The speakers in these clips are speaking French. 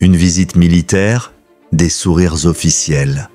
Une visite militaire, des sourires officiels.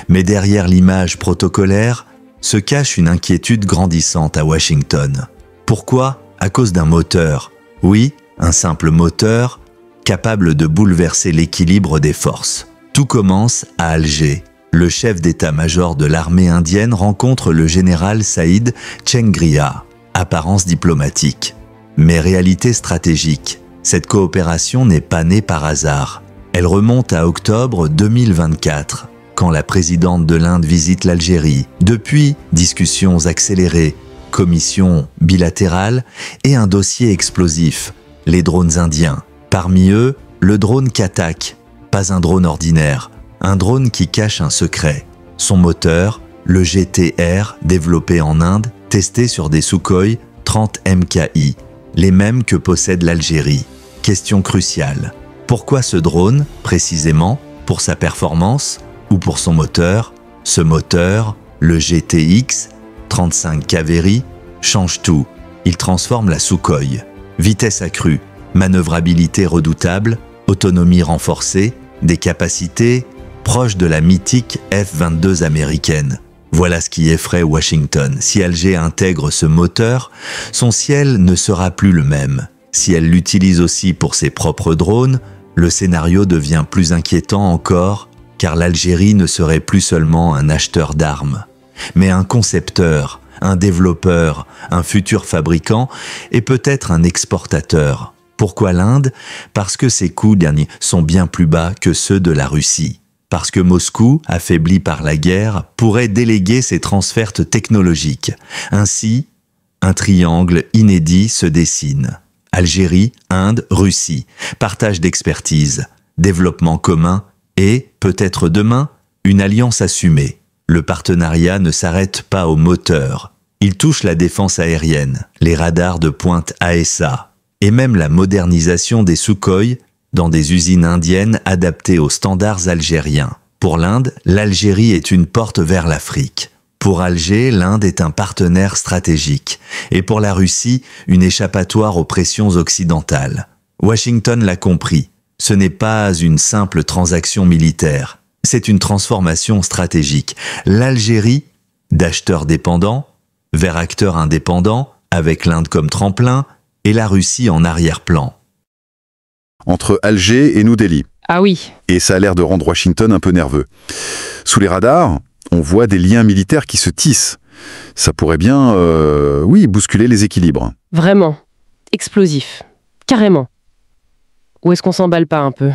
Mais derrière l'image protocolaire se cache une inquiétude grandissante à Washington. Pourquoi? À cause d'un moteur. Oui, un simple moteur, capable de bouleverser l'équilibre des forces. Tout commence à Alger. Le chef d'état-major de l'armée indienne rencontre le général Saïd Chengria. Apparence diplomatique, mais réalité stratégique. Cette coopération n'est pas née par hasard. Elle remonte à octobre 2024, quand la présidente de l'Inde visite l'Algérie. Depuis, discussions accélérées, commissions bilatérales et un dossier explosif, les drones indiens. Parmi eux, le drone Katak, pas un drone ordinaire, un drone qui cache un secret. Son moteur, le GTR, développé en Inde, testé sur des Sukhoi 30 MKI, les mêmes que possède l'Algérie. Question cruciale. Pourquoi ce drone, précisément? Pour sa performance ou pour son moteur? Ce moteur, le GTX 35 Kaveri, change tout. Il transforme la Sukhoi. Vitesse accrue, manœuvrabilité redoutable, autonomie renforcée, des capacités proches de la mythique F-22 américaine. Voilà ce qui effraie Washington. Si Alger intègre ce moteur, son ciel ne sera plus le même. Si elle l'utilise aussi pour ses propres drones, le scénario devient plus inquiétant encore, car l'Algérie ne serait plus seulement un acheteur d'armes, mais un concepteur, un développeur, un futur fabricant et peut-être un exportateur. Pourquoi l'Inde? Parce que ses coûts derniers sont bien plus bas que ceux de la Russie. Parce que Moscou, affaibli par la guerre, pourrait déléguer ses transferts technologiques. Ainsi, un triangle inédit se dessine. Algérie, Inde, Russie. Partage d'expertise, développement commun et, peut-être demain, une alliance assumée. Le partenariat ne s'arrête pas au moteur. Il touche la défense aérienne, les radars de pointe AESA, et même la modernisation des Sukhoi dans des usines indiennes adaptées aux standards algériens. Pour l'Inde, l'Algérie est une porte vers l'Afrique. Pour Alger, l'Inde est un partenaire stratégique. Et pour la Russie, une échappatoire aux pressions occidentales. Washington l'a compris. Ce n'est pas une simple transaction militaire. C'est une transformation stratégique. L'Algérie, d'acheteur dépendant, vers acteur indépendant, avec l'Inde comme tremplin, et la Russie en arrière-plan. Entre Alger et New Delhi. Ah oui. Et ça a l'air de rendre Washington un peu nerveux. Sous les radars, on voit des liens militaires qui se tissent. Ça pourrait bien, bousculer les équilibres. Vraiment. Explosif. Carrément. Ou est-ce qu'on s'emballe pas un peu?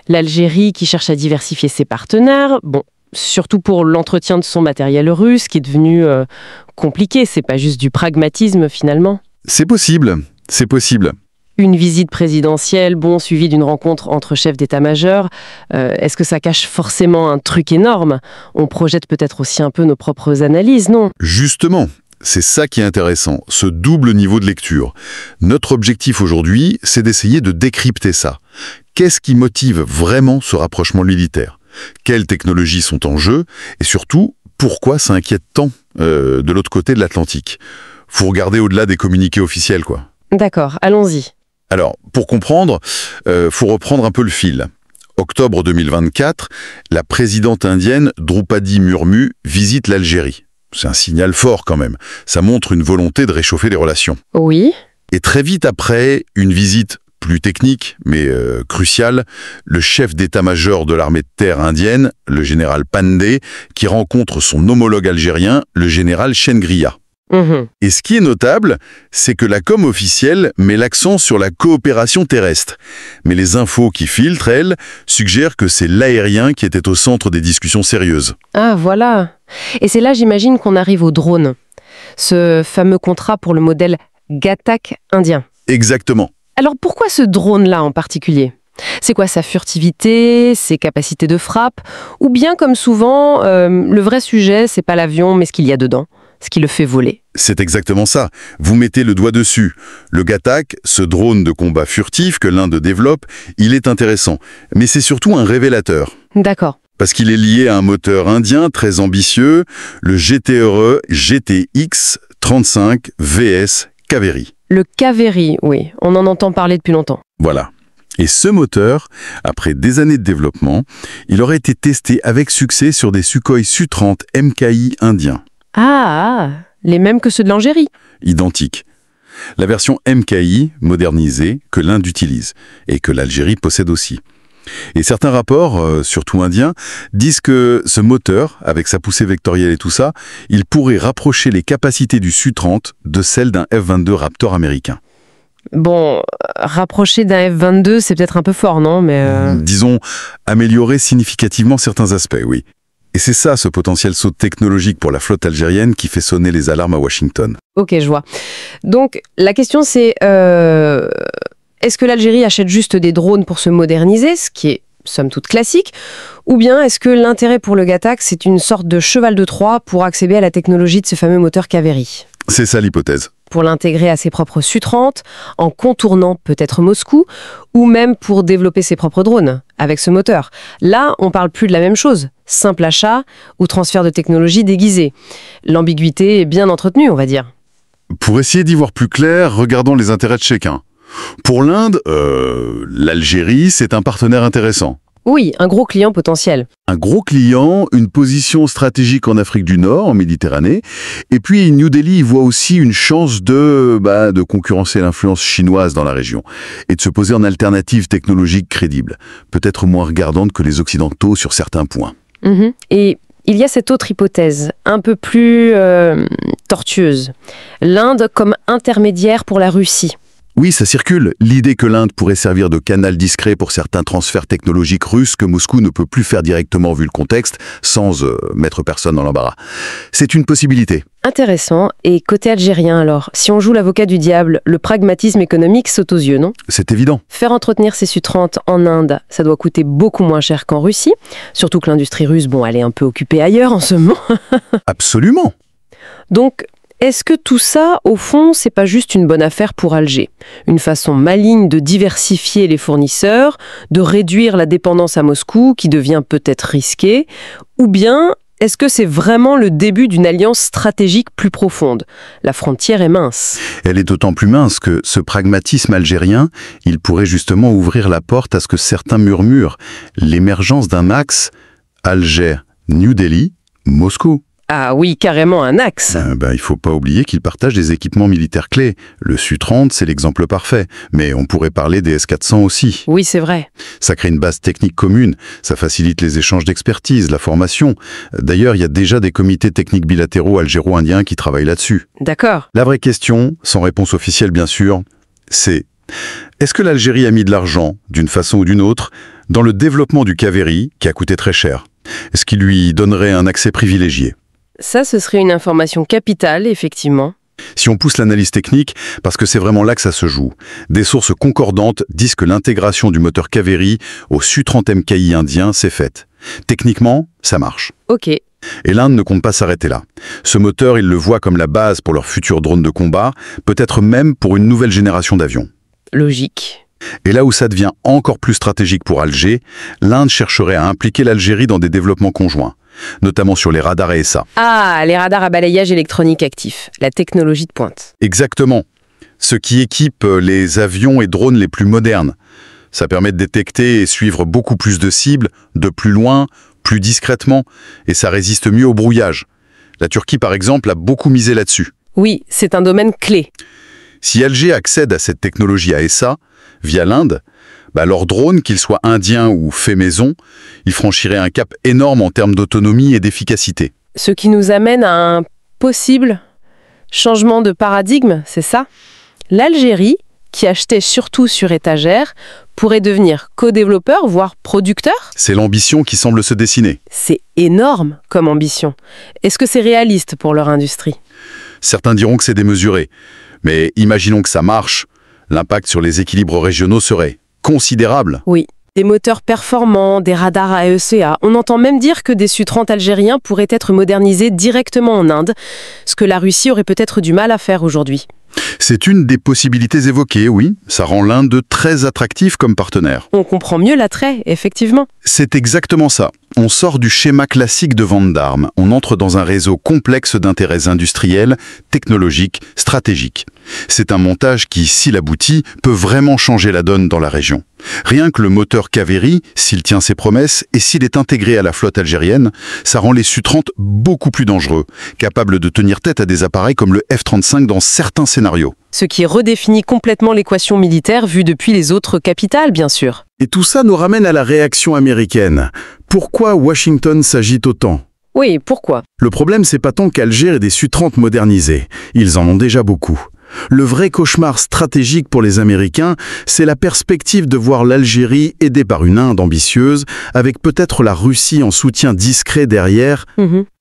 L'Algérie qui cherche à diversifier ses partenaires, bon, surtout pour l'entretien de son matériel russe, qui est devenu compliqué, c'est pas juste du pragmatisme finalement. C'est possible. Une visite présidentielle, suivie d'une rencontre entre chefs d'état-major, est-ce que ça cache forcément un truc énorme? On projette peut-être aussi un peu nos propres analyses, non? Justement, c'est ça qui est intéressant, ce double niveau de lecture. Notre objectif aujourd'hui, c'est d'essayer de décrypter ça. Qu'est-ce qui motive vraiment ce rapprochement militaire? Quelles technologies sont en jeu? Et surtout, pourquoi ça inquiète tant de l'autre côté de l'Atlantique? Faut regarder au-delà des communiqués officiels, quoi. D'accord, allons-y. Alors, pour comprendre, faut reprendre un peu le fil. Octobre 2024, la présidente indienne Droupadi Murmu visite l'Algérie. C'est un signal fort quand même. Ça montre une volonté de réchauffer les relations. Oui. Et très vite après, une visite plus technique, mais cruciale, le chef d'état-major de l'armée de terre indienne, le général Pandey, qui rencontre son homologue algérien, le général Chengria. Et ce qui est notable, c'est que la com officielle met l'accent sur la coopération terrestre. Mais les infos qui filtrent, elles, suggèrent que c'est l'aérien qui était au centre des discussions sérieuses. Ah, voilà. Et c'est là, j'imagine, qu'on arrive au drone. Ce fameux contrat pour le modèle Gatak indien. Exactement. Alors pourquoi ce drone-là en particulier? C'est quoi sa furtivité, ses capacités de frappe? Ou bien, comme souvent, le vrai sujet, c'est pas l'avion, mais ce qu'il y a dedans, ce qui le fait voler? C'est exactement ça. Vous mettez le doigt dessus. Le Gatak, ce drone de combat furtif que l'Inde développe, il est intéressant. Mais c'est surtout un révélateur. D'accord. Parce qu'il est lié à un moteur indien très ambitieux, le GTRE GTX 35 VS Kaveri. Le Kaveri, oui, on en entend parler depuis longtemps. Voilà. Et ce moteur, après des années de développement, il aurait été testé avec succès sur des Sukhoi Su-30 MKI indiens. Ah, les mêmes que ceux de l'Algérie. Identiques. La version MKI, modernisée, que l'Inde utilise, et que l'Algérie possède aussi. Et certains rapports, surtout indiens, disent que ce moteur, avec sa poussée vectorielle et tout ça, il pourrait rapprocher les capacités du Su-30 de celles d'un F-22 Raptor américain. Bon, rapprocher d'un F-22, c'est peut-être un peu fort, non? Mais Disons, améliorer significativement certains aspects, oui. Et c'est ça, ce potentiel saut technologique pour la flotte algérienne qui fait sonner les alarmes à Washington. Ok, je vois. Donc, la question c'est, est-ce que l'Algérie achète juste des drones pour se moderniser, ce qui est somme toute classique, ou bien est-ce que l'intérêt pour le Gatac, c'est une sorte de cheval de Troie pour accéder à la technologie de ce fameux moteur Kaveri? C'est ça l'hypothèse. Pour l'intégrer à ses propres Su-30, en contournant peut-être Moscou, ou même pour développer ses propres drones avec ce moteur. Là, on parle plus de la même chose. Simple achat ou transfert de technologie déguisée. L'ambiguïté est bien entretenue, on va dire. Pour essayer d'y voir plus clair, regardons les intérêts de chacun. Pour l'Inde, l'Algérie, c'est un partenaire intéressant. Oui, un gros client potentiel. Un gros client, une position stratégique en Afrique du Nord, en Méditerranée, et puis New Delhi y voit aussi une chance de concurrencer l'influence chinoise dans la région, et de se poser en alternative technologique crédible, peut-être moins regardante que les Occidentaux sur certains points. Et il y a cette autre hypothèse, un peu plus tortueuse. L'Inde comme intermédiaire pour la Russie. Oui, ça circule. L'idée que l'Inde pourrait servir de canal discret pour certains transferts technologiques russes que Moscou ne peut plus faire directement vu le contexte, sans mettre personne dans l'embarras. C'est une possibilité. Intéressant. Et côté algérien alors, si on joue l'avocat du diable, le pragmatisme économique saute aux yeux, non? C'est évident. Faire entretenir ces Su-30 en Inde, ça doit coûter beaucoup moins cher qu'en Russie. Surtout que l'industrie russe, elle est un peu occupée ailleurs en ce moment. Absolument. Donc, est-ce que tout ça, au fond, c'est pas juste une bonne affaire pour Alger? Une façon maligne de diversifier les fournisseurs, de réduire la dépendance à Moscou, qui devient peut-être risquée, ou bien est-ce que c'est vraiment le début d'une alliance stratégique plus profonde? La frontière est mince. Elle est d'autant plus mince que ce pragmatisme algérien, il pourrait justement ouvrir la porte à ce que certains murmurent, l'émergence d'un axe Alger-New Delhi, Moscou. Ah oui, carrément un axe. Il faut pas oublier qu'ils partagent des équipements militaires clés. Le Su-30, c'est l'exemple parfait. Mais on pourrait parler des S-400 aussi. Oui, c'est vrai. Ça crée une base technique commune. Ça facilite les échanges d'expertise, la formation. D'ailleurs, il y a déjà des comités techniques bilatéraux algéro-indiens qui travaillent là-dessus. D'accord. La vraie question, sans réponse officielle bien sûr, c'est est-ce que l'Algérie a mis de l'argent, d'une façon ou d'une autre, dans le développement du Kaveri, qui a coûté très cher? Est-ce qu'il lui donnerait un accès privilégié? Ça, ce serait une information capitale, effectivement. Si on pousse l'analyse technique, parce que c'est vraiment là que ça se joue, des sources concordantes disent que l'intégration du moteur Kaveri au Su-30 MKI indien s'est faite. Techniquement, ça marche. Ok. Et l'Inde ne compte pas s'arrêter là. Ce moteur, ils le voient comme la base pour leurs futurs drones de combat, peut-être même pour une nouvelle génération d'avions. Logique. Et là où ça devient encore plus stratégique pour Alger, l'Inde chercherait à impliquer l'Algérie dans des développements conjoints, notamment sur les radars AESA. Ah, les radars à balayage électronique actif, la technologie de pointe. Exactement. Ce qui équipe les avions et drones les plus modernes. Ça permet de détecter et suivre beaucoup plus de cibles, de plus loin, plus discrètement, et ça résiste mieux au brouillage. La Turquie, par exemple, a beaucoup misé là-dessus. Oui, c'est un domaine clé. Si Alger accède à cette technologie AESA, via l'Inde, leurs drones, qu'ils soient indiens ou faits maison, ils franchiraient un cap énorme en termes d'autonomie et d'efficacité. Ce qui nous amène à un possible changement de paradigme, c'est ça? L'Algérie, qui achetait surtout sur étagère, pourrait devenir co-développeur, voire producteur? C'est l'ambition qui semble se dessiner. C'est énorme comme ambition. Est-ce que c'est réaliste pour leur industrie? Certains diront que c'est démesuré. Mais imaginons que ça marche. L'impact sur les équilibres régionaux serait considérable. Oui, des moteurs performants, des radars AESA. On entend même dire que des Su-30 algériens pourraient être modernisés directement en Inde, ce que la Russie aurait peut-être du mal à faire aujourd'hui. C'est une des possibilités évoquées, oui. Ça rend l'Inde très attractif comme partenaire. On comprend mieux l'attrait, effectivement. C'est exactement ça. On sort du schéma classique de vente d'armes. On entre dans un réseau complexe d'intérêts industriels, technologiques, stratégiques. C'est un montage qui, s'il aboutit, peut vraiment changer la donne dans la région. Rien que le moteur Kaveri, s'il tient ses promesses et s'il est intégré à la flotte algérienne, ça rend les Su-30 beaucoup plus dangereux, capables de tenir tête à des appareils comme le F-35 dans certains scénarios. Ce qui redéfinit complètement l'équation militaire vue depuis les autres capitales, bien sûr. Et tout ça nous ramène à la réaction américaine. Pourquoi Washington s'agite autant ? Oui, pourquoi ? Le problème, c'est pas tant qu'Alger ait des Su-30 modernisés. Ils en ont déjà beaucoup. Le vrai cauchemar stratégique pour les Américains, c'est la perspective de voir l'Algérie aidée par une Inde ambitieuse, avec peut-être la Russie en soutien discret derrière.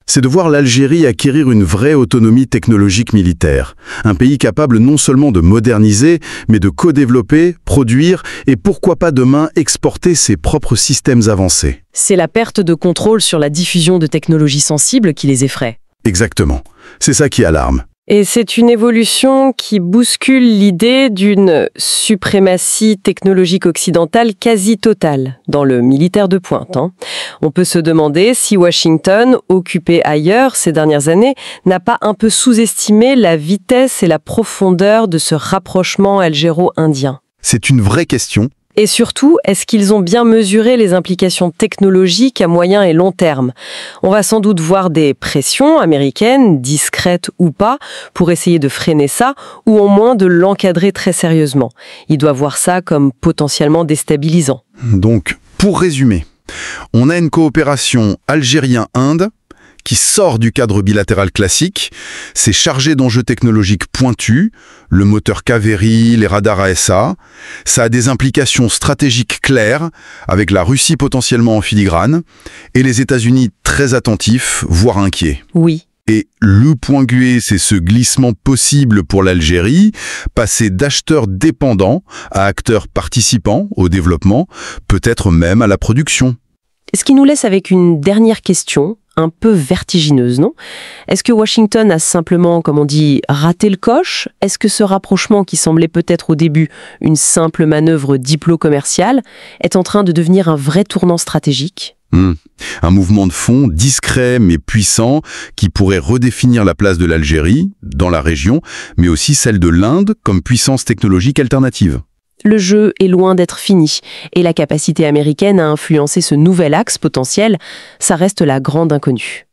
C'est de voir l'Algérie acquérir une vraie autonomie technologique militaire. Un pays capable non seulement de moderniser, mais de co-développer, produire et pourquoi pas demain exporter ses propres systèmes avancés. C'est la perte de contrôle sur la diffusion de technologies sensibles qui les effraie. Exactement. C'est ça qui alarme. Et c'est une évolution qui bouscule l'idée d'une suprématie technologique occidentale quasi totale dans le militaire de pointe. On peut se demander si Washington, occupé ailleurs ces dernières années, n'a pas un peu sous-estimé la vitesse et la profondeur de ce rapprochement algéro-indien. C'est une vraie question. Et surtout, est-ce qu'ils ont bien mesuré les implications technologiques à moyen et long terme ? On va sans doute voir des pressions américaines, discrètes ou pas, pour essayer de freiner ça, ou au moins de l'encadrer très sérieusement. Ils doivent voir ça comme potentiellement déstabilisant. Donc, pour résumer, on a une coopération Algérien-Inde qui sort du cadre bilatéral classique. C'est chargé d'enjeux technologiques pointus, le moteur Kaveri, les radars AESA. Ça a des implications stratégiques claires, avec la Russie potentiellement en filigrane, et les États-Unis très attentifs, voire inquiets. Oui. Et le point gué, c'est ce glissement possible pour l'Algérie, passer d'acheteurs dépendants à acteurs participants au développement, peut-être même à la production. Ce qui nous laisse avec une dernière question, un peu vertigineuse, non ? Est-ce que Washington a simplement, comme on dit, raté le coche ? Est-ce que ce rapprochement qui semblait peut-être au début une simple manœuvre diplo-commerciale est en train de devenir un vrai tournant stratégique ? Un mouvement de fond discret mais puissant qui pourrait redéfinir la place de l'Algérie dans la région, mais aussi celle de l'Inde comme puissance technologique alternative. Le jeu est loin d'être fini, et la capacité américaine à influencer ce nouvel axe potentiel, ça reste la grande inconnue.